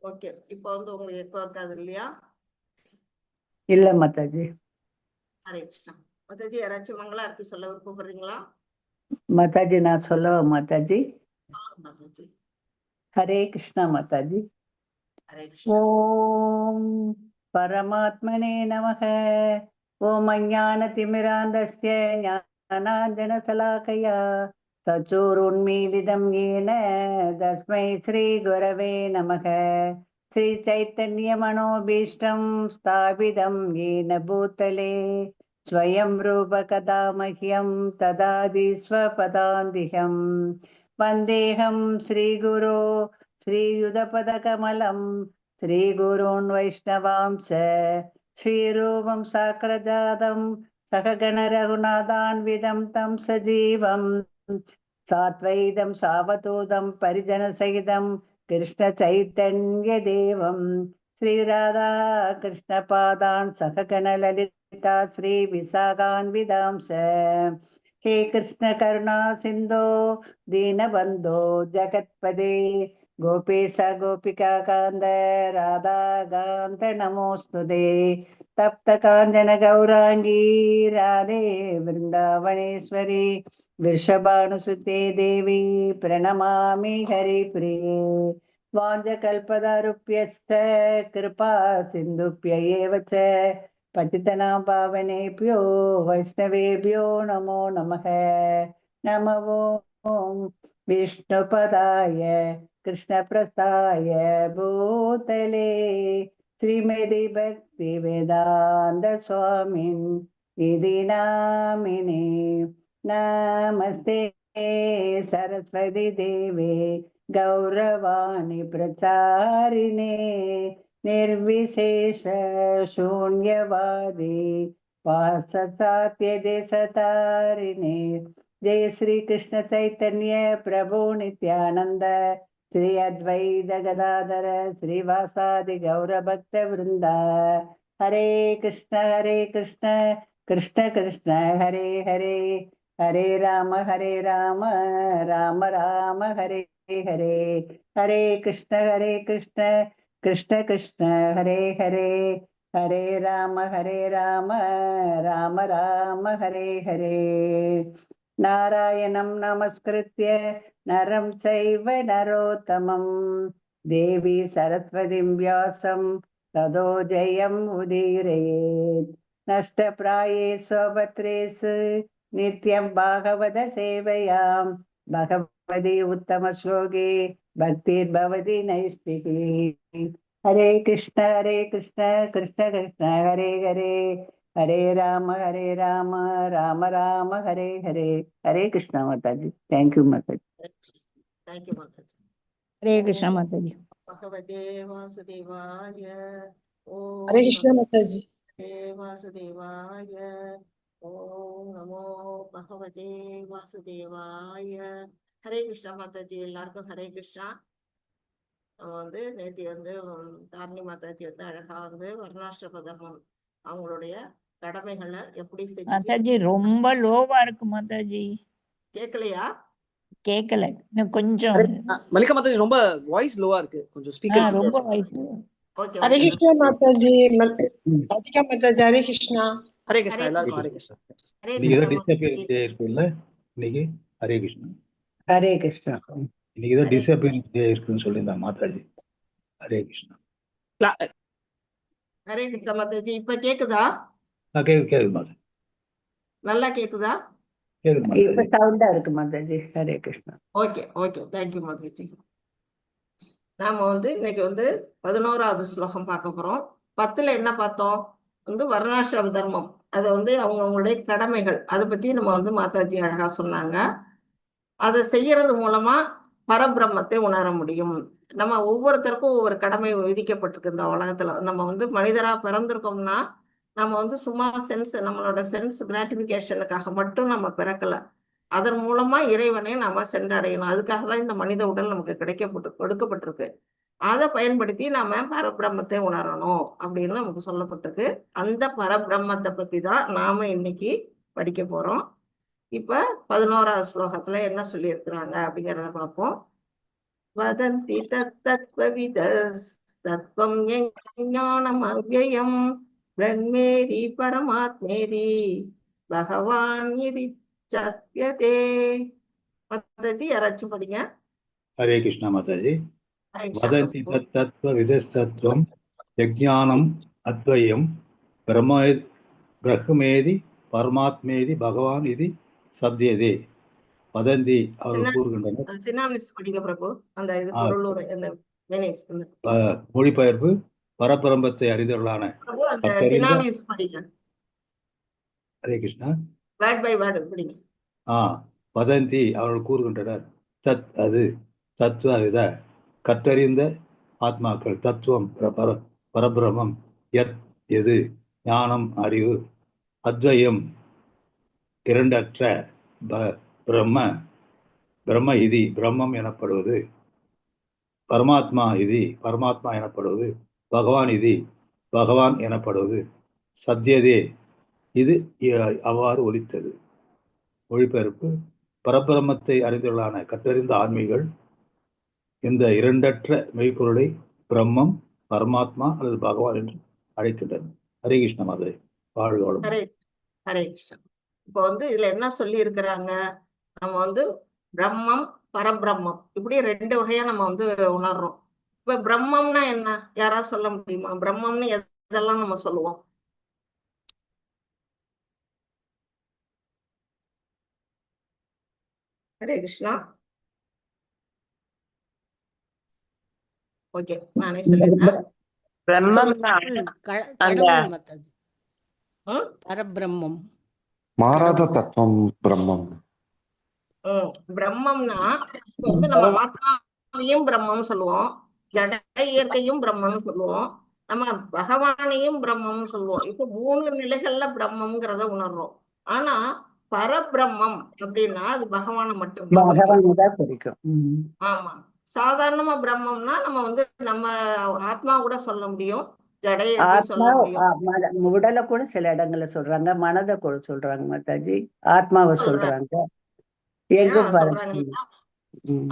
Okay, இப்போ உங்களுக்கு echo இருக்காது இல்லையா? இல்ல மாதாஜி. ஹரே கிருஷ்ணா. மாதாஜி, யாராச்சும் மங்களாரத்தி சொல்ல விருப்பப்படுறீங்களா? மாதாஜி நான் சொல்லவா மாதாஜி? மாதாஜி. ஹரே கிருஷ்ணா மாதாஜி. ஹரே கிருஷ்ணா. ஓம் பரமாத்மனே நமः. ஓம் அஞ்ஞானதிமிராந்தஸ்ய ஞானாஞ்சனசலாக்கயா சச்சூருன்மீலிதம் येन தஸ்மை ஸ்ரீகுரவே நமः. श्रीचैतन्यमनोभीष्टं स्थापितं येन भूतले स्वयं रूपकदा मह्यं ददाति स्वपदान्तिकं वन्देऽहं श्रीगुरो श्रीयुतपदकमलं श्रीगुरून् वैष्णवांश्च श्रीरूपं साग्रजातं सहगणरघुनाथान्वितं तं सजीवं साद्वैतं सावधूतं परिजनसहितं कृष्णचैतन्यदेवं श्रीराधा कृष्णपादान् सहगणललिता श्रीविशाखान्वितांश्च हे कृष्ण करुणा सिन्धो दीनबन्धो जगत्पदे गोपेश गोपिका कान्त राधा कान्त नमोस्तुते तप्त काञ्चन गौरांगी राधे वृन्दावनेश्वरी वृषभानुसुते देवी प्रणमामि हरिप्रिये वाञ्छकल्पतरुभ्यश्च कृपा सिन्धुभ्य एव च पतितनां पावनेभ्यो वैष्णवेभ्यो नमो नमः। नमो विष्णुपदाय कृष्णप्रस्थाय भूतले श्रीमति भक्तिवेदान्त स्वामिन् इति नामिने नमस्ते सरस्वती देवे गौरवाणी प्रचारिणे निर्विशेष शून्यवादी वाससात्यदेशतारिणे जय श्री कृष्ण चैतन्य प्रभु नित्यानंद श्री अद्वैत गदाधर श्रीवासादि गौर भक्त वृंद हरे कृष्ण कृष्ण कृष्ण हरे हरे हरे राम राम राम हरे हरे हरे कृष्ण कृष्ण कृष्ण हरे हरे हरे राम राम राम हरे हरे नारायणं नमस्कृत्य नरं चैव नरोत्तमं देवी सरस्वतीं व्यासं ततो जयम् उदीरयेत् नष्टप्रायेषु स्वभद्रेषु नित्यं भागवत सेवयां भगवती उत्तम श्लोके भक्तिर्भवति नैष्टिकी हरे कृष्ण कृष्ण कृष्ण हरे हरे हरे राम राम राम हरे हरे हरे कृष्ण माताजी। थैंक यू माताजी। थैंक यू माताजी। हरे कृष्ण माताजी। भगवते वासुदेवाय। हरे कृष्ण माताजी। वासुदेवाय। ओम नमो भगवते वासुदेवाय। हरे कृष्णा माताजी, எல்லாருக்கும் ஹரே கிருஷ்ணா. நம்ம நேற்று தாரணி மாதாஜி அழகா வர்ணாசிரம தர்மம் அவங்களுடைய கடமைகளை எப்படி செஞ்சு. மாதாஜி ரொம்ப லோவா இருக்கு மாதாஜி. கேட்கலையா? கேட்கல, இன்னும் கொஞ்சம். மல்லிகா மாதாஜி ரொம்ப வாய்ஸ் லோவா இருக்கு, கொஞ்சம் ஸ்பீக்கர் ரொம்ப வாய்ஸ். ஓகே. ஹரே கிருஷ்ணா மாதாஜி. மல்லிகா மாதாஜி ஹரே கிருஷ்ணா. ஹரே கிருஷ்ணா. எல்லாருக்கும் ஹரே கிருஷ்ணா. இன்னைக்கு ஏதோ டிஸ்அப்பியரன்ஸ் டே இருக்குல்ல இன்னைக்கு? ஹரே கிருஷ்ணா. ஹரே கிருஷ்ணா. இன்னைக்கு ஏதோ டிஸ்அப்பியரன்ஸ் டே இருக்குன்னு சொல்லியிருந்தாங்க மாதாஜி. ஹரே கிருஷ்ணா. ஹரே கிருஷ்ணா மாதாஜி. இப்ப கேக்குதா? கேக்குது மாதாஜி. நல்லா கேக்குதா? கேக்குது மாதாஜி. இப்ப சவுண்டா இருக்கு Mataji. Hare Krishna. Okay okay, thank you Mataji. நாம இன்னைக்கு 11வது ஸ்லோகம் பார்க்க போறோம். 10ல என்ன பார்த்தோம்? வர்ணாசிரம தர்மம், அது அவங்களுடைய கடமைகள், அதை பத்தி நம்ம மாதாஜி அழகா சொன்னாங்க. அதை செய்யறது மூலமா பரபிரம்மத்தை உணர முடியும். நம்ம ஒவ்வொருத்தருக்கும் ஒவ்வொரு கடமை விதிக்கப்பட்டிருக்கு இந்த உலகத்துல. நம்ம மனிதரா பிறந்திருக்கோம்னா நம்ம சும்மா நம்மளோட சென்ஸ் கிராட்டிபிகேஷனுக்காக மட்டும் நம்ம பிறக்கல. அதன் மூலமா இறைவனை நாம சென்றடையணும். அதுக்காக தான் இந்த மனித உடல் நமக்கு கொடுக்கப்பட்டிருக்கு. அதை பயன்படுத்தி நாம பரபிரம்மத்தை உணரணும் அப்படின்னு நமக்கு சொல்லப்பட்டிருக்கு. அந்த பரபிரம்மத்தை பத்தி தான் நாம இன்னைக்கு படிக்க போறோம். இப்ப 11வது ஸ்லோகத்துல என்ன சொல்லி இருக்கிறாங்க அப்படிங்கிறத பார்ப்போம். வதந்தி தத்வவிதஸ் தத்துவம் ஞானம் அவ்யயம் பிரம்மேதி பரமாத்மேதி பகவான் இது சப்யதே. மாதாஜி யாராச்சும் படிங்க. ஹரே கிருஷ்ணா மாதாஜி. ஹரே கிருஷ்ணா வதந்தி பிரபு. தத்துவ விதஸ்தத்துவம் யஜ்ஞானம் அத்வயம் பிரம்மேதி பரமாத்மேதி பகவான் இது சத்யதே. வதந்தி அவர்கள் கூறுகின்றனர். சின்ன படிங்க பிரபு. அந்த இது ஆ, பொருள் அந்த meanings வந்து. மொழிபெயர்ப்பு பரபிரம்மத்தை அறிந்தவர்களான பிரபு அந்த கற்றறிந்த சினானிஸ் படிங்க. Hare Krishna. Word by word படிங்க. வதந்தி அவர்கள் கூறுகின்றனர். தத் அது தத்துவவித கற்றறிந்த ஆத்மாக்கள் தத்துவம் பரபிரமம் யத் எது ஞானம் அறிவு அத்வயம் இரண்டற்ற பிரம்ம இதி பிரம்மம் எனப்படுவது பரமாத்மா இதி பரமாத்மா எனப்படுவது பகவான் இதி பகவான் எனப்படுவது சத்யதே இது அவ்வாறு ஒலித்தது. மொழிபெயர்ப்பு பரபிரம்மத்தை அறிந்தவர்களான கற்றறிந்த ஆன்மீகள் இந்த இரண்டற்ற மெய்ப்பொருளை பிரம்மம் பரமாத்மா அல்லது பகவான் என்று அழைக்கின்றனர். ஹரே கிருஷ்ண மாதாஜி. வாழ்க. ஹரே ஹரே கிருஷ்ணா. இப்போ வந்து இதுல என்ன சொல்லி இருக்கிறாங்க, நம்ம வந்து பிரம்மம் பரபிரம்மம் இப்படி ரெண்டு வகையா நம்ம வந்து உணர்றோம். இப்ப பிரம்மம்னா என்ன, யாராவது சொல்ல முடியுமா? பிரம்மம்னு எதெல்லாம் நம்ம சொல்லுவோம்? ஹரே கிருஷ்ணா. ஓகே, நானே சொல்லிடுறேன். பிரம்மம்னா கடவுள் மத்தது ம்? பரபிரம்மம். மாறாத தத்துவம் பிரம்மம். பிரம்மம்னா இப்ப வந்து நம்ம ஆத்மாவையும் பிரம்மம் சொல்லுவோம், ஜட இயற்கையும் பிரம்மம்னு சொல்லுவோம், நம்ம பகவானையும் பிரம்மம்னு சொல்லுவோம். இப்போ 3 நிலைகள்ல பிரம்மம்ங்கிறத உணர்றோம். ஆனா பரபிரம்மம் அப்படின்னா அது பகவானை மட்டும்தான் குறிக்கும். பகவான் தான் குறிக்கும். ஆமா, சாதாரணமா பிரம்மம்னா நம்ம வந்து நம்ம ஆத்மா கூட சொல்ல முடியும், ஜடையை சொல்ல முடியும். உடலை கூட சில இடங்கள்ல சொல்றாங்க, மனதை கூட சொல்றாங்க மாதாஜி, ஆத்மாவை சொல்றாங்க, எங்கும் சொல்றாங்க.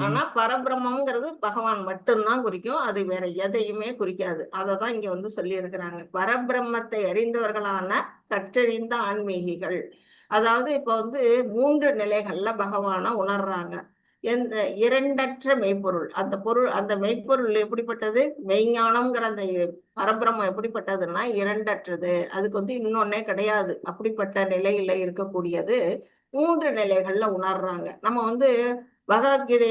ஆனா பரபிரம்மங்கிறது பகவான் மட்டும்தான் குறிக்கும், அது வேற எதையுமே குறிக்காது. அததான் இங்க வந்து சொல்லி இருக்கிறாங்க. பரபிரம்மத்தை அறிந்தவர்களான கற்றறிந்த ஆன்மீகிகள், அதாவது இப்ப வந்து 3 நிலைகள்ல பகவானை உணர்றாங்க. எந்த இரண்டற்ற மெய்ப்பொருள், அந்த பொருள் அந்த மெய்ப்பொருள் எப்படிப்பட்டது, மெய்ஞானம்ங்கிற அந்த பரபிரம்மம் எப்படிப்பட்டதுன்னா இரண்டற்றது, அதுக்கு வந்து இன்னொன்னே கிடையாது. அப்படிப்பட்ட நிலையில இருக்கக்கூடியது 3 நிலைகள்ல உணர்றாங்க. நம்ம வந்து பகவத்கீதை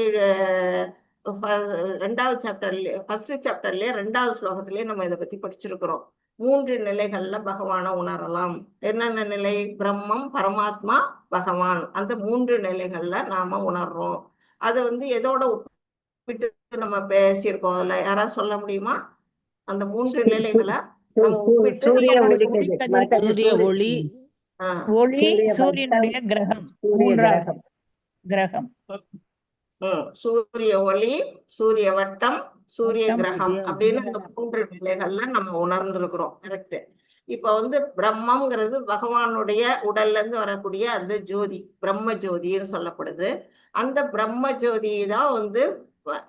2வது சாப்டர்லயே ஃபர்ஸ்ட் சாப்டர்லயே 2வது ஸ்லோகத்திலேயே நம்ம இதை பத்தி படிச்சிருக்கிறோம். 3 நிலைகள்ல பகவானை உணரலாம். என்னென்ன நிலை? பிரம்மம், பரமாத்மா, பகவான், அந்த 3 நிலைகள்ல நாம உணர்றோம். அது வந்து எதோட ஒப்பிட்டு நம்ம பேசியிருக்கோம், அதுல யாராவது சொல்ல முடியுமா? அந்த 3 நிலைகளை நம்ம ஒப்பிட்டு சூரிய ஒளி, ஒளி, சூரியனுடைய கிரகம், மூன்றாவது கிரகம். சூரிய ஒளி, சூரிய வட்டம், சூரிய கிரகம் அப்படின்னு இந்த 3 நிலைகள்ல நம்ம உணர்ந்திருக்கிறோம். கரெக்ட். இப்ப வந்து பிரம்மம்ங்கிறது பகவானுடைய உடல்ல இருந்து வரக்கூடிய அந்த ஜோதி, பிரம்ம ஜோதின்னு சொல்லப்படுது. அந்த பிரம்ம ஜோதி தான் வந்து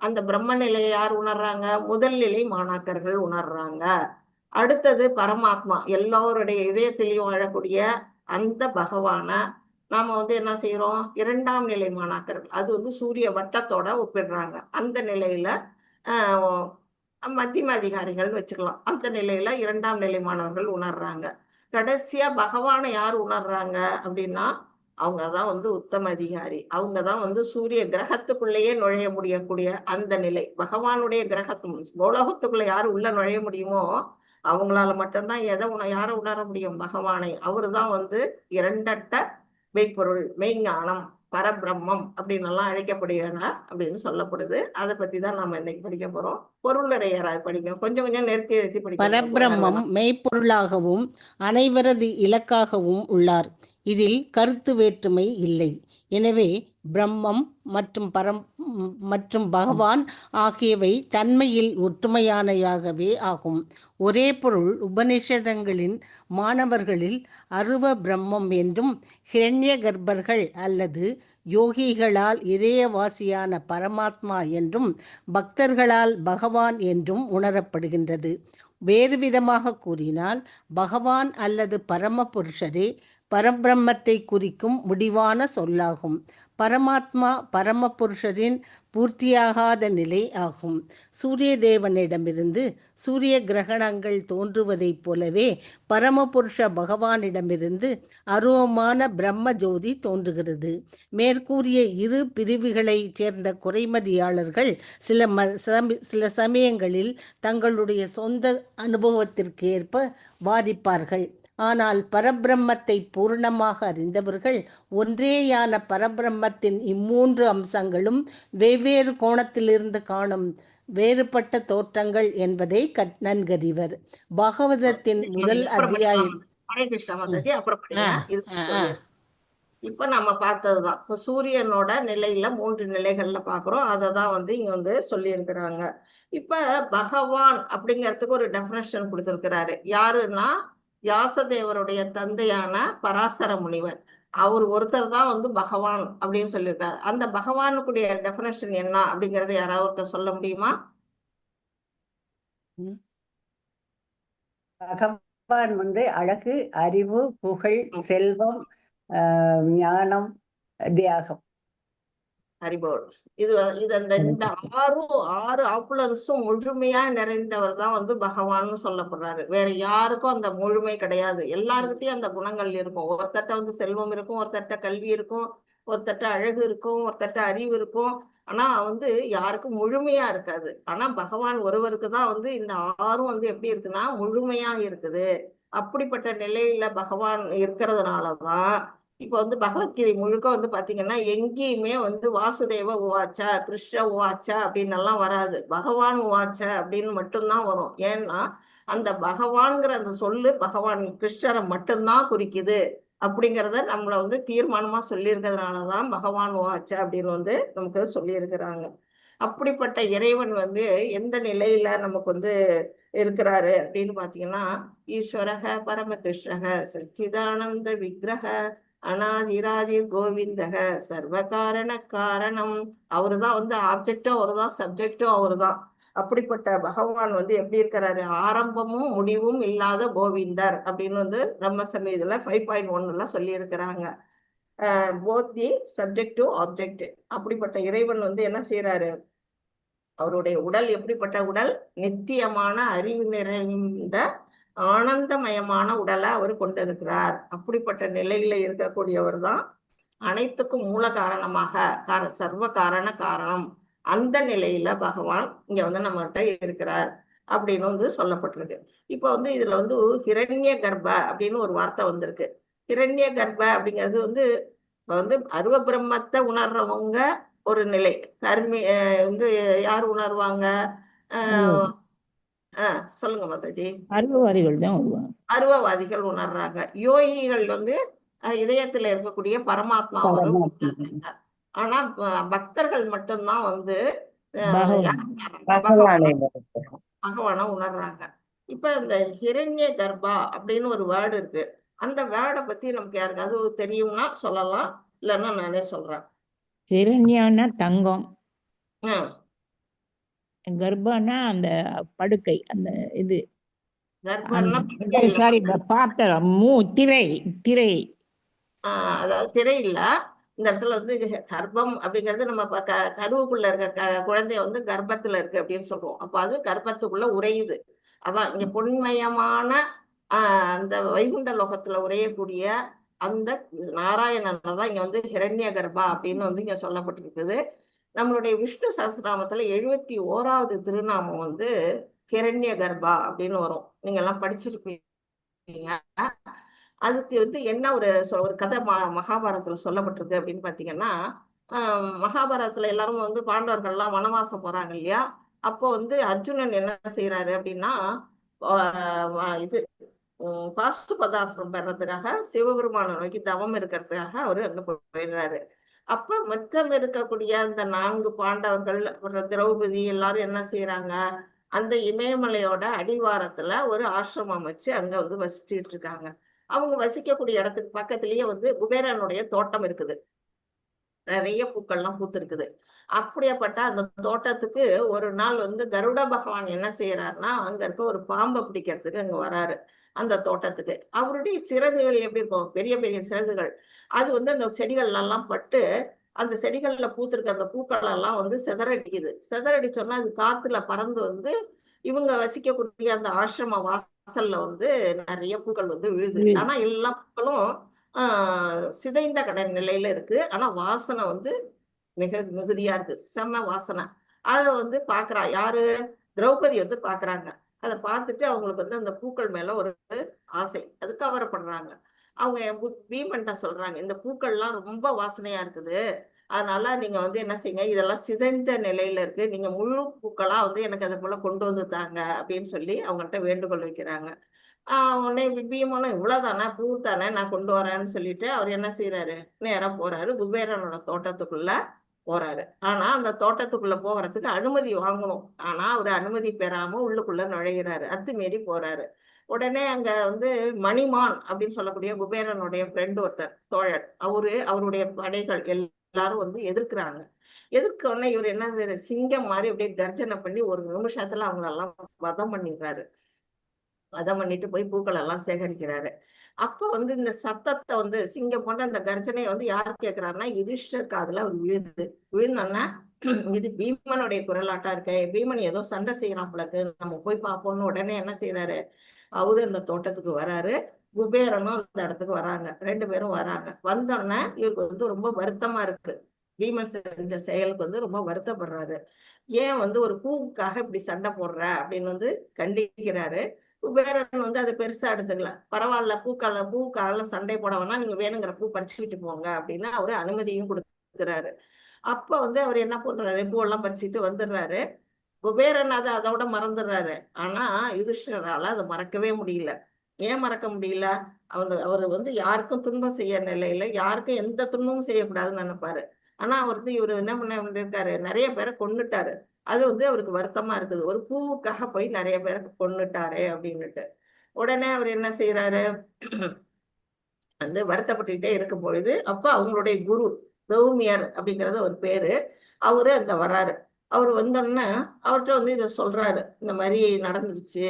அந்த பிரம்ம நிலையை யார் உணர்றாங்க? முதல் நிலை மாணாக்கர்கள் உணர்றாங்க. அடுத்தது பரமாத்மா, எல்லோருடைய இதயத்திலையும் வாழக்கூடிய அந்த பகவானை நாம வந்து என்ன செய்யறோம்? 2ஆம் நிலை மாணாக்கர்கள், அது வந்து சூரிய வட்டத்தோட ஒப்பிடுறாங்க. அந்த நிலையில மத்தியம அதிகாரிகள்னு வச்சுக்கலாம். அந்த நிலையில 2ஆம் நிலை மாணவர்கள் உணர்றாங்க. கடைசியா பகவானை யார் உணர்றாங்க அப்படின்னா அவங்கதான் வந்து உத்தம அதிகாரி. அவங்கதான் வந்து சூரிய கிரகத்துக்குள்ளேயே நுழைய முடியக்கூடிய அந்த நிலை. பகவானுடைய கிரகத்து கோலோகத்துக்குள்ள யாரு உள்ள நுழைய முடியுமோ அவங்களால மட்டும்தான் யாரை உணர முடியும்? பகவானை. அவருதான் வந்து இரண்டற்ற மெய்ப்பொருள், மெய்ஞானம், பரபிரம்மம் அப்படின்னு எல்லாம் அழைக்கப்படுகிறார் அப்படின்னு சொல்லப்படுது. அதை பத்தி தான் நாம இன்னைக்கு படிக்க போறோம். பொருளுரை யாராவது படிக்க, கொஞ்சம் கொஞ்சம் நிறுத்தி படிக்க. பரபிரம்மம் மெய்ப்பொருளாகவும் அனைவரது இலக்காகவும் உள்ளார். இதில் கருத்து வேற்றுமை இல்லை. எனவே பிரம்மம் மற்றும் மற்றும் பகவான் ஆகியவை தன்மையில் ஒற்றுமையானவையாகவே ஆகும். ஒரே பொருள் உபநிஷதங்களின் மாணவர்களில் அருவ பிரம்மம் என்றும் ஹிரண்ய கர்ப்பர்கள் அல்லது யோகிகளால் இதயவாசியான பரமாத்மா என்றும் பக்தர்களால் பகவான் என்றும் உணரப்படுகின்றது. வேறு விதமாக கூறினால் பகவான் அல்லது பரமபுருஷரே பரபிரம்மத்தை குறிக்கும் முடிவான சொல்லாகும். பரமாத்மா பரமபுருஷரின் பூர்த்தியாகாத நிலை ஆகும். சூரிய தேவனிடமிருந்து சூரிய கிரகணங்கள் தோன்றுவதைப் போலவே பரமபுருஷ பகவானிடமிருந்து அருவமான பிரம்ம ஜோதி தோன்றுகிறது. மேற்கூறிய இரு பிரிவுகளைச் சேர்ந்த குறைமதியாளர்கள் சில சமயங்களில் தங்களுடைய சொந்த அனுபவத்திற்கு ஏற்ப வாதிப்பார்கள். ஆனால் பரபிரம்மத்தை பூர்ணமாக அறிந்தவர்கள் ஒன்றேயான பரபிரம்மத்தின் இம்மூன்று அம்சங்களும் வெவ்வேறு கோணத்திலிருந்து காணும் வேறுபட்ட தோற்றங்கள் என்பதை நன்கறிவர். பாகவதத்தின் முதல் அத்தியாயம். ஹரே கிருஷ்ணா மாதாஜி, அப்புறம் இப்ப நம்ம பார்த்ததுதான். இப்ப சூரியனோட நிலையில 3 நிலைகள்ல பாக்குறோம். அததான் இங்க சொல்லி இருக்கிறாங்க. இப்ப பகவான் அப்படிங்கிறதுக்கு ஒரு டெஃபினேஷன் கொடுத்திருக்கிறாரு. யாருன்னா வியாசதேவருடைய தந்தையான பராசர முனிவர். அவர் ஒருத்தர் தான் பகவான் அப்படின்னு சொல்லியிருக்காரு. அந்த பகவானுக்குடைய டெஃபினேஷன் என்ன அப்படிங்கறத யாராவது ஒருத்தர் சொல்ல முடியுமா? பகவான் அழகு, அறிவு, புகழ், செல்வம், ஞானம், தியாகம். ஹரிபோல். இது இந்த ஆறு ஆப்புலன்ஸும் முழுமையா நிறைந்தவர் தான் பகவான்னு சொல்லப்படுறாரு. வேற யாருக்கும் அந்த முழுமை கிடையாது. எல்லாருக்கிட்டையும் அந்த குணங்கள் இருக்கும். ஒருத்தட்ட செல்வம் இருக்கும், ஒருத்தட்ட கல்வி இருக்கும், ஒருத்தட்ட அழகு இருக்கும், ஒருத்தட்ட அறிவு இருக்கும். ஆனா யாருக்கும் முழுமையா இருக்காது. ஆனா பகவான் ஒருவருக்கு தான் இந்த ஆறும் எப்படி இருக்குன்னா முழுமையா இருக்குது. அப்படிப்பட்ட நிலையில பகவான் இருக்கிறதுனாலதான் இப்ப பகவத்கீதை முழுக்க பாத்தீங்கன்னா எங்கேயுமே வாசுதேவ உவாச்சா, கிருஷ்ண உவாச்சா அப்படின்னு எல்லாம் வராது. பகவான் உவாச்சா அப்படின்னு மட்டும்தான் வரும். ஏன்னா அந்த பகவான்கிற அந்த சொல்லு பகவான் கிருஷ்ணரை மட்டும்தான் குறிக்குது அப்படிங்கிறத நம்மள தீர்மானமா சொல்லியிருக்கிறதுனாலதான் பகவான் உவாச்சா அப்படின்னு நமக்கு சொல்லியிருக்கிறாங்க. அப்படிப்பட்ட இறைவன் எந்த நிலையில நமக்கு இருக்கிறாரு அப்படின்னு பாத்தீங்கன்னா, ஈஸ்வரக பரமகிருஷ்ணக சச்சிதானந்த விக்கிரக அனாதிராதி கோவிந்தக சர்வ காரண காரணம். அவருதான் ஆப்ஜெக்டும் அவருதான், சப்ஜெக்டும் அவருதான். அப்படிப்பட்ட பகவான் எப்படி இருக்கிறாரு? ஆரம்பமும் முடிவும் இல்லாத கோவிந்தர் அப்படின்னு பிரம்ம சமீதில 5.1 சொல்லி இருக்கிறாங்க. Both the subject to object. அப்படிப்பட்ட இறைவன் என்ன செய்யறாரு? அவருடைய உடல் எப்படிப்பட்ட உடல்? நித்தியமான அறிவு நிறைந்த ஆனந்தமயமான உடலை அவர் கொண்டிருக்கிறார். அப்படிப்பட்ட நிலையில இருக்கக்கூடியவர் தான் அனைத்துக்கும் மூல காரணமாக சர்வ காரண காரணம். அந்த நிலையில பகவான் இங்க நம்மகிட்ட இருக்கிறார் அப்படின்னு சொல்லப்பட்டிருக்கு. இப்ப இதுல ஹிரண்ய கர்ப்ப அப்படின்னு ஒரு வார்த்தை வந்திருக்கு. ஹிரண்ய கர்ப்ப அப்படிங்கிறது அருவ பிரம்மத்தை உணர்றவங்க ஒரு நிலை. கர்மி யார் உணர்வாங்க? சொல்லுங்க மாதாஜி. அருவவாதிகள் தான் வருவாங்க. அருவவாதிகள் உணர்றாங்க. யோகிகள் இதயத்துல இருக்கக்கூடிய பரமாத்மாவை உணர்றாங்க. ஆனா பக்தர்கள் மட்டும்தான் பகவானை உணர்றாங்க. இப்ப இந்த ஹிரண்ய கர்ப்பா அப்படின்னு ஒரு வேர்டு இருக்கு. அந்த வேர்டை பத்தி நமக்கு யாருக்காவது தெரியும்னா சொல்லலாம், இல்லைன்னா நானே சொல்றேன். ஹிரண்யம்னா தங்கம், கர்ப்பம்னா அந்த படுக்கை, அந்த இது சாரி பாத்திரம், திரை திரை. அதாவது திரை இல்ல, இந்த இடத்துல கர்ப்பம் அப்படிங்கிறது நம்ம கருவுக்குள்ள இருக்க குழந்தைய கர்ப்பத்துல இருக்கு அப்படின்னு சொல்றோம். அப்ப அது கர்ப்பத்துக்குள்ள உறையுது. அதான் இங்க பொன்மயமான அந்த வைகுண்ட லோகத்துல உரையக்கூடிய அந்த நாராயணன் தான் இங்க ஹிரண்ய கர்ப்பா அப்படின்னு இங்க சொல்லப்பட்டிருக்குது. நம்மளுடைய விஷ்ணு சஹஸ்ரநாமத்துல 71வது திருநாமம் ஹிரண்ய கர்ப்பா அப்படின்னு வரும். நீங்க எல்லாம் படிச்சிருப்பீங்க. அதுக்கு என்ன ஒரு கதை மகாபாரதத்துல சொல்லப்பட்டிருக்கு அப்படின்னு பாத்தீங்கன்னா, மகாபாரதத்துல எல்லாரும் பாண்டவர்கள்லாம் வனவாசம் போறாங்க இல்லையா? அப்போ அர்ஜுனன் என்ன செய்யறாரு அப்படின்னா, இது பாசுபதாசிரம் பெறதுக்காக சிவபெருமானை நோக்கி தவம் இருக்கிறதுக்காக அவரு அங்க போயிடுறாரு. அப்ப மிச்சம் இருக்கக்கூடிய அந்த 4 பாண்டவர்கள் அப்புறம் திரௌபதி எல்லாரும் என்ன செய்யறாங்க, அந்த இமயமலையோட அடிவாரத்துல ஒரு ஆசிரமம் வச்சு அங்க வந்து வசிச்சுட்டு இருக்காங்க. அவங்க வசிக்கக்கூடிய இடத்துக்கு பக்கத்திலேயே வந்து குபேரனுடைய தோட்டம் இருக்குது. நிறைய பூக்கள்லாம் பூத்திருக்குது. அப்படியாப்பட்ட அந்த தோட்டத்துக்கு ஒரு நாள் வந்து கருட பகவான் என்ன செய்யறாருன்னா, அங்க இருக்க ஒரு பாம்பை பிடிக்கிறதுக்கு அங்க வராரு அந்த தோட்டத்துக்கு. அவருடைய சிறகுகள் எப்படி இருக்கும், பெரிய பெரிய சிறகுகள். அது வந்து அந்த செடிகள்ல எல்லாம் பட்டு அந்த செடிகள்ல பூத்திருக்க அந்த பூக்கள் எல்லாம் வந்து சிதறடிக்குது. சிதறடிச்சோன்னா அது காத்துல பறந்து வந்து இவங்க வசிக்கக்கூடிய அந்த ஆசிரம வாசல்ல வந்து நிறைய பூக்கள் வந்து விழுது. ஆனா எல்லா பூக்களும் சிதைந்த நிலையில இருக்கு. ஆனா வாசனை வந்து மிக மிகுதியா இருக்கு. செம்ம வாசனை. அத வந்து பாக்குறா யாரு, திரௌபதி வந்து பாக்குறாங்க. அதை பார்த்துட்டு அவங்களுக்கு வந்து அந்த பூக்கள் மேல ஒரு ஆசை, அது கவரப்படுறாங்க. அவங்க பீமன்ட்ட சொல்றாங்க, இந்த பூக்கள்லாம் ரொம்ப வாசனையா இருக்குது, அதனால நீங்க வந்து என்ன செய்யுங்க, இதெல்லாம் சிதைந்த நிலையில இருக்கு, நீங்க முழு பூக்களா வந்து எனக்கு அதை போல கொண்டு வந்து தாங்க அப்படின்னு சொல்லி அவங்கள்ட்ட வேண்டுகோள் வைக்கிறாங்க. உடனே பீமனும் இவ்வளவுதானே, பூ தானே, நான் கொண்டு வரேன்னு சொல்லிட்டு அவர் என்ன செய்யறாரு, நேரா போறாரு குபேரனோட தோட்டத்துக்குள்ள போறாரு. ஆனா அந்த தோட்டத்துக்குள்ள போகிறதுக்கு அனுமதி வாங்கணும். ஆனா அவர் அனுமதி பெறாம உள்ளுக்குள்ள நுழைகிறாரு, அத்துமீறி போறாரு. உடனே அங்க வந்து மணிமான் அப்படின்னு சொல்லக்கூடிய குபேரனுடைய ஃப்ரெண்ட் ஒருத்தர், தோழர், அவருடைய படைகள் எல்லாரும் வந்து எதிர்க்கிறாங்க. எதிர்க்க உடனே இவர் என்ன செய்யறாரு, சிங்கம் மாதிரி அப்படியே கர்ஜனை பண்ணி ஒரு நிமிஷத்துல அவங்களெல்லாம் வதம் பண்ணிடுறாரு. வதம் பண்ணிட்டு போய் பூக்கள் எல்லாம் சேகரிக்கிறாரு. அப்ப வந்து இந்த சத்தத்தை வந்து சிங்கம் போன்ற அந்த கர்ஜனையை வந்து யார் கேட்கிறாருன்னா யுதிஷ்டர் காதுல அவர் விழுது. விழுந்தோன்னா இது பீமனுடைய குரலாட்டா இருக்க, பீமன் ஏதோ சண்டை செய்யறான் போலக்கு, நம்ம போய் பார்ப்போம்னு உடனே என்ன செய்யறாரு, அவரு அந்த தோட்டத்துக்கு வராரு. குபேரனும் அந்த இடத்துக்கு வராங்க. 2 பேரும் வராங்க. வந்தோடனே இவருக்கு வந்து ரொம்ப வருத்தமா இருக்கு. பீமன் செஞ்ச செயலுக்கு வந்து ரொம்ப வருத்தப்படுறாரு. ஏன் வந்து ஒரு பூவுக்காக இப்படி சண்டை போடுற அப்படின்னு வந்து கண்டிக்கிறாரு. குபேரன் வந்து அதை பெருசா எடுத்துக்கல. பரவாயில்ல, பூக்கால சண்டை போட வேணா, நீங்க வேணுங்கிற பூ பறிச்சுக்கிட்டு போங்க அப்படின்னு அவரு அனுமதியும் கொடுக்குறாரு. அப்ப வந்து அவர் என்ன பண்றாரு, பூவெல்லாம் பறிச்சுட்டு வந்துடுறாரு. குபேரன் அதை அதோட மறந்துடுறாரு. ஆனா யுதிஷ்டரால அதை மறக்கவே முடியல. ஏன் மறக்க முடியல, அவர் வந்து யாருக்கும் துன்பம் செய்ய நிலையில, யாருக்கும் எந்த துன்பமும் செய்யக்கூடாதுன்னு நினைப்பாரு. ஆனா இவர் என்ன பண்ணிருக்காரு, நிறைய பேரை கொன்னுட்டாரு. அது வந்து அவருக்கு வருத்தமா இருக்குது, ஒரு பூவுக்காக போய் நிறைய பேரை கொன்னுட்டாரே அப்படின்னுட்டு. உடனே அவர் என்ன செய்யறாரு, வந்து வருத்தப்பட்டுக்கிட்டே இருக்கும் பொழுது அப்ப அவங்களுடைய குரு கௌமியர் அப்படிங்கறது ஒரு பேரு, அவரு அங்க வர்றாரு. அவர் வந்தோடனே அவர்கிட்ட வந்து இதை சொல்றாரு, இந்த மாதிரி நடந்துருச்சு,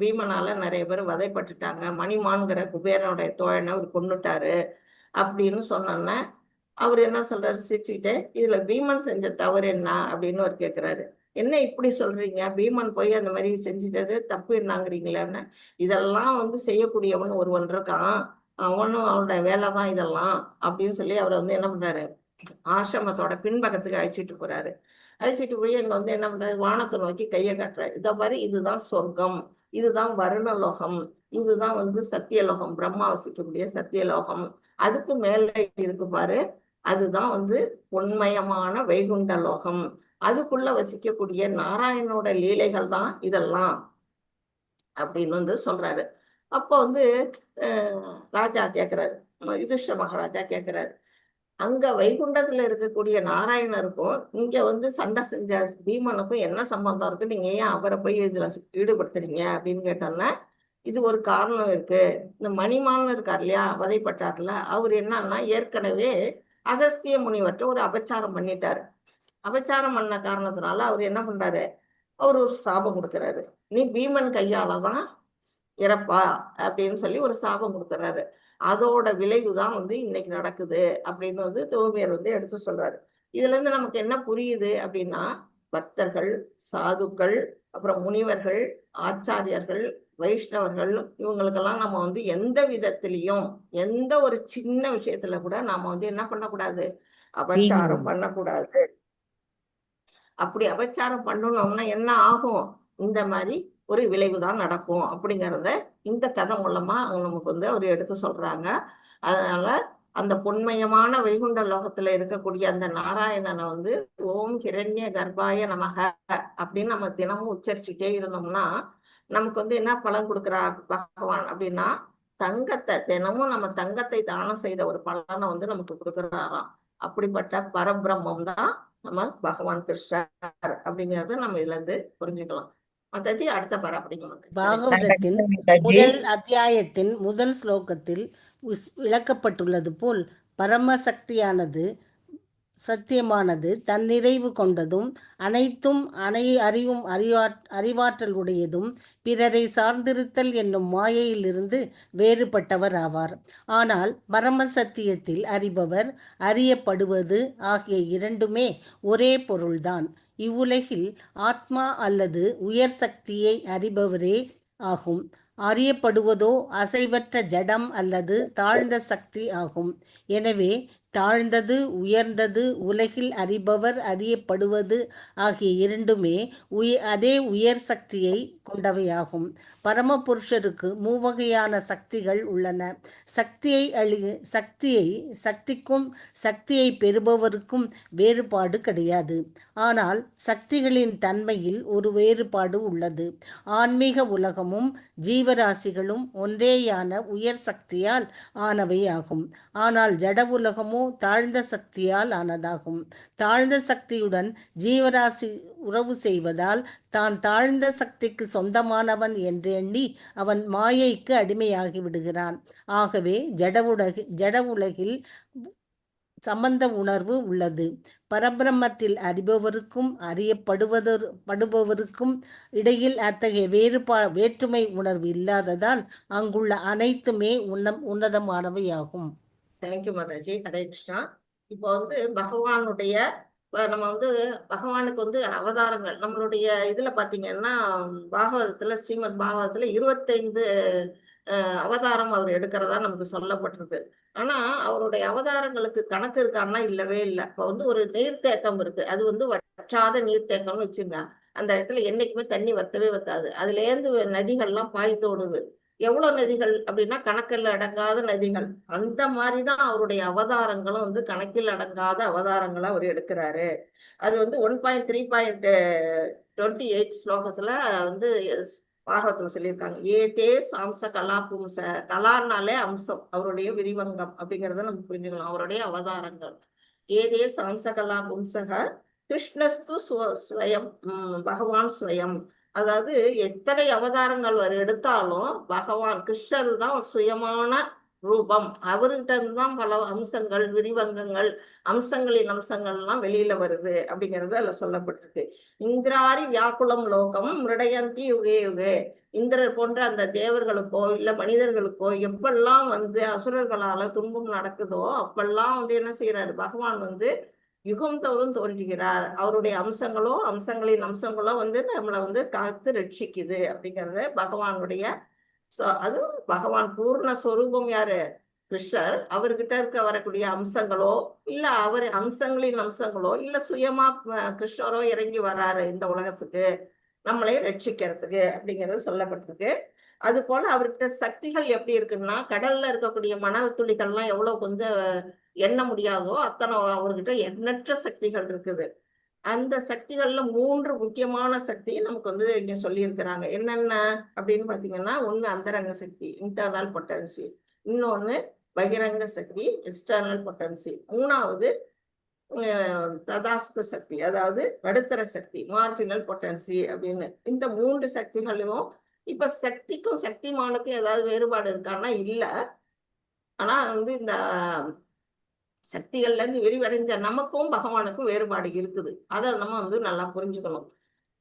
பீமனால நிறைய பேர் வதைப்பட்டுட்டாங்க, மணிமான்கிற குபேரனுடைய தோழனை அவர் கொன்னுட்டாரு அப்படின்னு சொன்னோன்னே அவர் என்ன சொல்றாரு, சிரிச்சுக்கிட்டே, இதுல பீமன் செஞ்ச தவறு என்ன அப்படின்னு அவர் கேட்கிறாரு. என்ன இப்படி சொல்றீங்க, பீமன் போய் அந்த மாதிரி செஞ்சிட்டது தப்பு என்னங்கிறீங்களான்னு. இதெல்லாம் வந்து செய்யக்கூடியவன் ஒருவன் இருக்கான், அவனும் அவனோட வேலைதான் இதெல்லாம் அப்படின்னு சொல்லி அவரை வந்து என்ன பண்றாரு, ஆசிரமத்தோட பின்பக்கத்துக்கு அழைச்சிட்டு போறாரு. அழைச்சிட்டு போய் அங்க வந்து என்ன பண்றாரு, வானத்தை நோக்கி கையை காட்டுறாரு. இத மாதிரி இதுதான் சொர்க்கம், இதுதான் வருணலோகம், இதுதான் வந்து சத்தியலோகம், பிரம்மா வசிக்கக்கூடிய சத்தியலோகம், அதுக்கு மேல இருக்கு பாரு, அதுதான் வந்து உண்மயமான வைகுண்ட லோகம், அதுக்குள்ள வசிக்கக்கூடிய நாராயணனோட லீலைகள் தான் இதெல்லாம் அப்படின்னு வந்து சொல்றாரு. அப்ப வந்து ராஜா கேட்கிறாரு, யுதிஷ்ட மகாராஜா கேட்கிறாரு, அங்க வைகுண்டத்துல இருக்கக்கூடிய நாராயணருக்கும் இங்க வந்து சண்டை செஞ்ச பீமனுக்கும் என்ன சம்பந்தம் இருக்கு, நீங்க ஏன் அவரை போய் இதுல ஈடுபடுத்துறீங்க அப்படின்னு கேட்டோன்னா, இது ஒரு காரணம் இருக்கு. இந்த மணிமான் இருக்கார் இல்லையா, வதைப்பட்டார்ல, அவர் என்னன்னா ஏற்கனவே அகஸ்திய முனிவர்கிட்ட ஒரு அபச்சாரம் பண்ணிட்டாரு. அபச்சாரம் பண்ண காரணத்தினால அவர் என்ன பண்றாரு, அவர் ஒரு சாபம் கொடுக்குறாரு, நீ பீமன் கையாலதான் இறப்பா அப்படின்னு சொல்லி ஒரு சாபம் கொடுத்துறாரு. அதோட விளைவுதான் வந்து இன்னைக்கு நடக்குது அப்படின்னு வந்து தோமியர் வந்து எடுத்து சொல்றாரு. இதுல இருந்து நமக்கு என்ன புரியுது அப்படின்னா, பக்தர்கள், சாதுக்கள், அப்புறம் முனிவர்கள், ஆச்சாரியர்கள், வைஷ்ணவர்கள், இவங்களுக்கெல்லாம் நம்ம வந்து எந்த விதத்திலையும் எந்த ஒரு சின்ன விஷயத்துல கூட நாம வந்து என்ன பண்ணக்கூடாது, அபச்சாரம் பண்ணக்கூடாது. அப்படி அபச்சாரம் பண்ணணும்னா என்ன ஆகும், இந்த மாதிரி ஒரு விளைவுதான் நடக்கும் அப்படிங்கிறத இந்த கதை மூலமா நமக்கு வந்து அவர் எடுத்து சொல்றாங்க. அதனால அந்த பொன்மயமான வைகுண்ட லோகத்துல இருக்கக்கூடிய அந்த நாராயணனை வந்து ஓம் ஹிரண்ய கர்ப்பாய நமக அப்படின்னு நம்ம தினமும் உச்சரிச்சுட்டே இருந்தோம்னா நமக்கு வந்து என்ன பலன் கொடுக்குறா பகவான் அப்படின்னா, தங்கத்தை தினமும் நம்ம தங்கத்தை தானம் செய்த ஒரு பலனை வந்து நமக்கு கொடுக்குறாராம். அப்படிப்பட்ட பரபிரம்மம் தான் நம்ம பகவான் கிருஷ்ணர் அப்படிங்கறத நம்ம இதுல இருந்து புரிஞ்சுக்கலாம். மாதாஜி அடுத்த பர அப்படிங்க மாதாஜி. பாகவதத்தின் முதல் அத்தியாயத்தின் முதல் ஸ்லோகத்தில் விளக்கப்பட்டுள்ளது போல் பரமசக்தியானது சத்தியமானது தன்னிறைவு கொண்டதும் அனைத்தும் அறிவும் அறிவாற்றல் உடையதும் பிறரை சார்ந்திருத்தல் என்னும் மாயையிலிருந்து வேறுபட்டவர் ஆவார். ஆனால் பரம சத்தியத்தில் அறிபவர் அறியப்படுவது ஆகிய இரண்டுமே ஒரே பொருள்தான். இவ்வுலகில் ஆத்மா அல்லது உயர் சக்தியை அறிபவரே ஆகும். அறியப்படுவதோ அசைவற்ற ஜடம் அல்லது தாழ்ந்த சக்தி ஆகும். எனவே தாழ்ந்தது உயர்ந்தது உலகில் அறிபவர் அறியப்படுவது ஆகிய இரண்டுமே அதே உயர் சக்தியை கொண்டவையாகும். பரமபுருஷருக்கு மூவகையான சக்திகள் உள்ளன. சக்திக்கும் சக்தியை பெறுபவருக்கும் வேறுபாடு கிடையாது. ஆனால் சக்திகளின் தன்மையில் ஒரு வேறுபாடு உள்ளது. ஆன்மீக உலகமும் ஜீவராசிகளும் ஒன்றேயான உயர் சக்தியால் ஆனவையாகும். ஆனால் ஜட உலகமோ தாழ்ந்த சக்தியால் ஆனதாகும். தாழ்ந்த சக்தியுடன் ஜீவராசி உறவு செய்வதால் தான் தாழ்ந்த சக்திக்கு சொந்தமானவன் என்று எண்ணி அவன் மாயைக்கு அடிமையாகி விடுகிறான். ஆகவே ஜட உலகில் சம்பந்த உணர்வு உள்ளது. பரபிரம்மத்தில் அறிபவருக்கும் அறியப்படுபவருக்கும் இடையில் அத்தகைய வேற்றுமை உணர்வு இல்லாததால் அங்குள்ள அனைத்துமே உன்னதமானவையாகும். தேங்க்யூ மாதாஜி. ஹரே கிருஷ்ணா. இப்போ பகவானுடைய நம்ம பகவானுக்கு அவதாரங்கள் நம்மளுடைய இதுல பாத்தீங்கன்னா பாகவதத்துல ஸ்ரீமத் பாகவதத்துல 25 அவதாரம் அவர் எடுக்கிறதா நமக்கு சொல்லப்பட்டிருக்கு. ஆனா அவருடைய அவதாரங்களுக்கு கணக்கு இருக்கான்னா இல்லவே இல்லை. இப்போ ஒரு நீர்த்தேக்கம் இருக்கு. அது வற்றாத நீர்த்தேக்கம்னு வச்சுங்க. அந்த இடத்துல என்னைக்குமே தண்ணி வத்தவே வத்தாது. அதுல இருந்து நதிகள்லாம் பாய்ந்து ஓடுது. எவ்வளவு நதிகள் அப்படின்னா கணக்கில் அடங்காத நதிகள். அந்த மாதிரிதான் அவருடைய அவதாரங்களும் கணக்கில் அடங்காத அவதாரங்களை அவர் எடுக்கிறாரு. அது 1.3.28 ஸ்லோகத்துல பாகவத்துல சொல்லியிருக்காங்க. ஏதே சாம்ச கலா பும்ச. கலான்னாலே அம்சம், அவருடைய விரிவங்கம் அப்படிங்கறத நம்ம புரிஞ்சுக்கணும். அவருடைய அவதாரங்கள் ஏதே சாம்ச கலா பும்சக கிருஷ்ணஸ்து ஸ்வயம் பகவான் ஸ்வயம். அதாவது எத்தனை அவதாரங்கள் அவர் எடுத்தாலும் பகவான் கிருஷ்ணர் தான் சுயமான ரூபம். அவர்கிட்ட இருந்துதான் பல அம்சங்கள் விரிவங்கங்கள் அம்சங்களின் அம்சங்கள்லாம் வெளியில வருது அப்படிங்கிறது அதுல சொல்லப்பட்டிருக்கு. இந்திராரி வியாக்குலம் லோகம் மிருடயந்தி யுகே யுகே. இந்திரர் போன்ற அந்த தேவர்களுக்கோ இல்ல மனிதர்களுக்கோ எப்பெல்லாம் அசுரர்களால துன்பம் நடக்குதோ அப்பெல்லாம் என்ன செய்யறாரு பகவான் யுகம் தோறும் தோன்றுகிறார். அவருடைய அம்சங்களின் அம்சங்களோ நம்மளை காத்து ரட்சிக்குது அப்படிங்கறது பகவானுடைய அது பகவான் பூர்ண சொரூபம் யாரு கிருஷ்ணர். அவர்கிட்ட வரக்கூடிய அம்சங்களோ இல்ல அவர் அம்சங்களின் அம்சங்களோ இல்ல சுயமா கிருஷ்ணரோ இறங்கி வராரு இந்த உலகத்துக்கு நம்மளை ரட்சிக்கிறதுக்கு அப்படிங்கிறது சொல்லப்பட்டிருக்கு. அது போல அவர்கிட்ட சக்திகள் எப்படி இருக்குன்னா கடல்ல இருக்கக்கூடிய மணல் துளிகள்லாம் எவ்வளவு எண்ண முடியாதோ அத்தனை அவர்கிட்ட எண்ணற்ற சக்திகள் இருக்குது. அந்த சக்திகள்ல 3 முக்கியமான சக்தி நமக்கு இங்க சொல்லியிருக்கிறாங்க. என்னென்ன அப்படின்னு பாத்தீங்கன்னா, ஒண்ணு அந்தரங்க சக்தி இன்டர்னல் பொட்டன்சி, இன்னொன்னு பகிரங்க சக்தி எக்ஸ்டர்னல் பொட்டன்சி, மூணாவது ததாஸ்த சக்தி அதாவது நடுத்தர சக்தி மார்ஜினல் பொட்டன்சி அப்படின்னு. இந்த 3 சக்திகளும் இப்ப சக்திக்கும் சக்திமானுக்கும் ஏதாவது வேறுபாடு இருக்கான்னா இல்ல. ஆனா இந்த சக்திகள்ல இருந்து விரிவடைஞ்ச நமக்கும் பகவானுக்கும் வேறுபாடு இருக்குது. அதை நம்ம நல்லா புரிஞ்சுக்கணும்.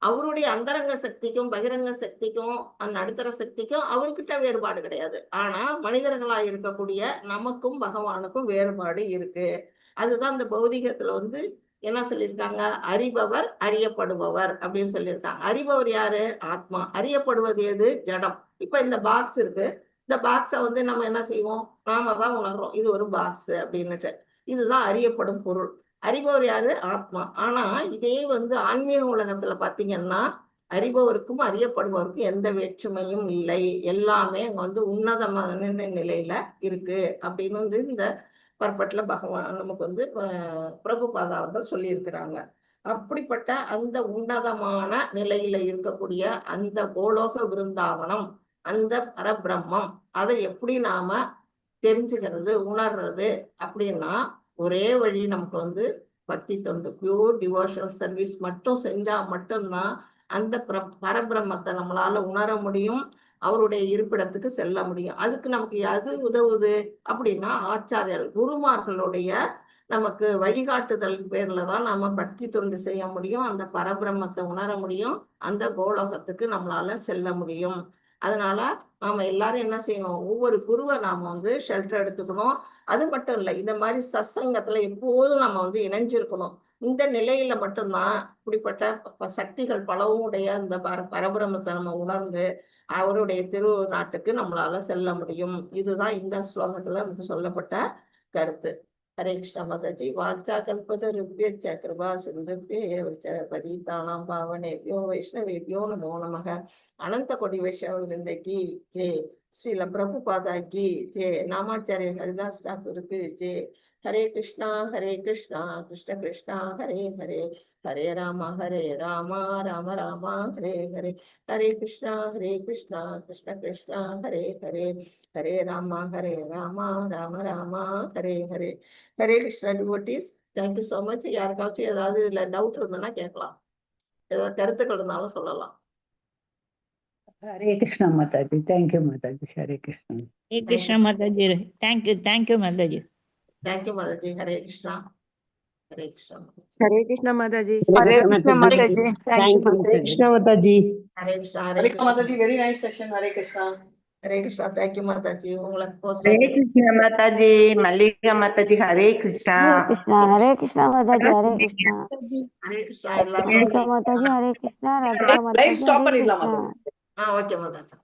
அவருடைய அந்தரங்க சக்திக்கும் பகிரங்க சக்திக்கும் நடுத்தர சக்திக்கும் அவர்கிட்ட வேறுபாடு கிடையாது. ஆனா மனிதர்களா இருக்கக்கூடிய நமக்கும் பகவானுக்கும் வேறுபாடு இருக்கு. அதுதான் இந்த பௌதிகத்துல என்ன சொல்லியிருக்காங்க, அறிபவர் அறியப்படுபவர் அப்படின்னு சொல்லியிருக்காங்க. அறிபவர் யாரு? ஆத்மா. அறியப்படுவது எது? ஜடம். இப்ப இந்த பாக்ஸ் இருக்கு. இந்த பாக்ஸை நம்ம என்ன செய்வோம், நாம தான் உணர்றோம் இது ஒரு பாக்ஸ் அப்படின்னுட்டு. இதுதான் அறியப்படும் பொருள். அறிபவர் யாரு? ஆத்மா. ஆனா இதே ஆன்மீக உலகத்துல பாத்தீங்கன்னா அறிபவருக்கும் அறியப்படுபவருக்கும் எந்த வேற்றுமையும் இல்லை. எல்லாமே அங்க உன்னதமான நிலையில இருக்கு அப்படின்னு இந்த பர்பட்ல பகவான் நமக்கு பிரபுபாதா அவர்கள் சொல்லி இருக்கிறாங்க. அப்படிப்பட்ட அந்த உன்னதமான நிலையில இருக்கக்கூடிய அந்த கோலோக விருந்தாவனம், அந்த பரபிரம்மம், அதை எப்படி நாம தெரிஞ்சுக்கிறது உணர்றது அப்படின்னா ஒரே வழி நமக்கு வந்து பக்தி தொண்டு, பியூர் டிவோஷனல் சர்வீஸ் மட்டும் செஞ்சா மட்டும்தான் அந்த பரபிரம்மத்தை நம்மளால உணர முடியும், அவருடைய இருப்பிடத்துக்கு செல்ல முடியும். அதுக்கு நமக்கு எது உதவுது அப்படின்னா ஆச்சாரியர்கள், குருமார்களுடைய நமக்கு வழிகாட்டுதல் பேர்ல தான் நாம பக்தி தொண்டு செய்ய முடியும், அந்த பரபிரம்மத்தை உணர முடியும், அந்த கோலோகத்துக்கு நம்மளால செல்ல முடியும். அதனால நாம எல்லாரும் என்ன செய்யணும், ஒவ்வொரு குருவை நாம வந்து ஷெல்டர் எடுத்துக்கணும். அது மட்டும் இல்லை, இந்த மாதிரி சத்சங்கத்துல எப்போதும் நம்ம வந்து இணைஞ்சிருக்கணும். இந்த நிலையில மட்டும்தான் இப்படிப்பட்ட சக்திகள் பலவும் உடைய இந்த பரபிரமத்தை நம்ம உணர்ந்து அவருடைய திருநாட்டுக்கு நம்மளால செல்ல முடியும். இதுதான் இந்த ஸ்லோகத்துல நமக்கு சொல்லப்பட்ட கருத்து. ஹரே கிருஷ்ண மாதாஜி. வாச்சா கல்பத ருப்யச்ச கிருபா சிந்துப்ய பதிதானாம் பாவனேபியோ வைஷ்ணவேபியோ நமோ நமக. அனந்த கொடி வைஷ்ணவ ஜே. ஸ்ரீல பிரபுபாதா கி ஜே. நாமாச்சாரிய ஹரிதாஸ் டாக்கூருக்கு ஜே. Hare Krishna Krishna Krishna Hare Hare, Hare Rama Rama Rama Hare Hare, Hare Krishna Krishna Krishna Hare Hare, Hare Rama Rama Rama Hare Hare. Hare Krishna devotees, thank you so much. யாருக்காச்சும் ஏதாவது இதுல டவுட் இருந்ததுன்னா கேட்கலாம், ஏதாவது கருத்துக்கள் இருந்தாலும் சொல்லலாம். Hare Krishna Mataji. Thank you Mataji. Hare Krishna. Hare Krishna Mataji. Thank you Mataji. Thank you Mataji. Hare Krishna. Hare Krishna. Hare Krishna Mataji. Hare Krishna Mataji. Thank you Hare Krishna Mataji. Hare Krishna. Hare Krishna Mataji. Very nice session. Hare Krishna. Hare Krishna. Thank you Mataji. உங்களுக்கு போஸ்ட் ஹரே கிருஷ்ண மாதாஜி. மல்லிகா மாதாஜி. ஹரே கிருஷ்ணா. ஹரே கிருஷ்ணா மாதாஜி. ஹரே கிருஷ்ணா. ஹரே கிருஷ்ணா. எல்லாரும் மாதாஜி. ஹரே கிருஷ்ணா. ராதிகா லைவ் மாதாஜி. ஸ்டாப் ஹரே பண்ணிடலாம் கிருஷ்ணா. மாதாஜி. ஓகே மாதாஜி.